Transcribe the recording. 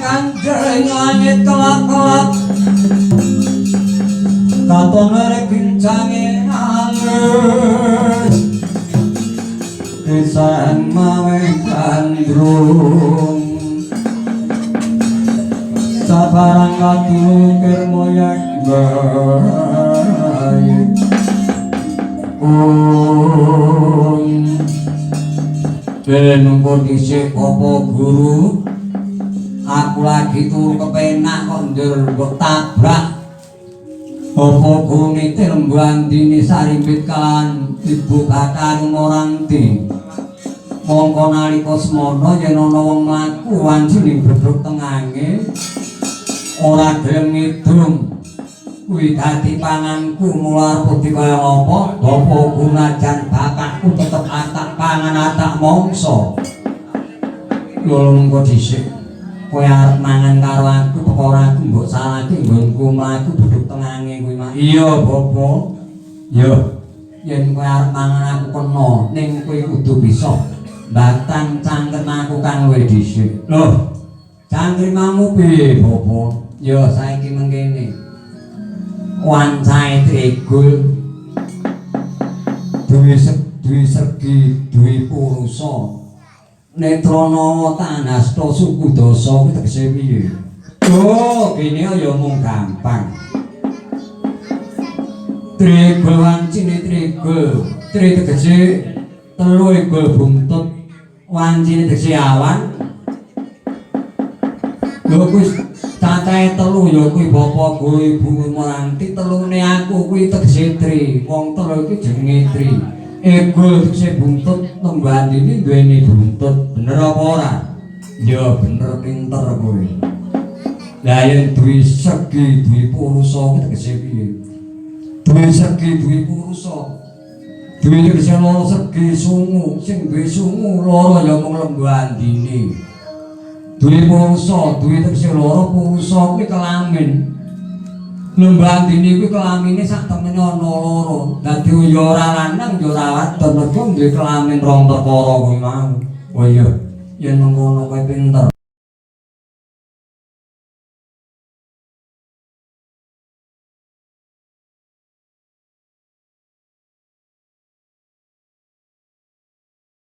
Kanjeng langit kelap-kelap katon merek bincange halus desain mawe gandrung sabarang katukir moyak baik nunggu dhisik apa guru aku lagi turu kepenak kok ndur mbok tabrak apa gumite lembandini sarimpit kan ibu bakal moranti mongko nalika semana yen ana wong mlaku wanjine brodhok tengange ora gelem ngidung kuwi dadi panganku mular putih kaya apa apa gunajan bapakku tetep atak pangan atak mongso lho mongko dhisik kowe arep mangan karo aku perkara aku mbok salahke nggonku mlaku duduk tengange kuwi mak iya bopo yo yen kowe arep mangan aku kena ning kowe kudu bisa batang cangkem aku kang luwih dhisik lho cangkrimamu piye bopo yo saiki mengkene wancae trigul duwe segi duwe purusa Netrono tanasta suku dasa kuwi tegese piye? Oh, kene ya mung gampang. Trigul wancine trigul, tri tegese telu igul buntut, wancine tegese awan. Lho kuwi cacahe telu ya kuwi bapakku ibu Moranti, telune aku kuwi tegese tri. Wong telu iki jenenge tri. Ego tegese buntut lembandini duweni buntut bener apa ora? Ya bener pinter kowe. Lah yen duwe segi duwe purusa kuwi tegese piye? Duwe segi duwe purusa. Duwe tegese loro segi sungu, sing duwe sungu loro ya mung lembandini. Duwe purusa, duwe tegese loro purusa kuwi kelamin. Lembandini kuwi kelamine sak temene ana loro. Dadi ya ora lanang ya ora wadon mergo duwe kelamin rong perkara kuwi mau. Oh iya, yen mengkono kowe pinter.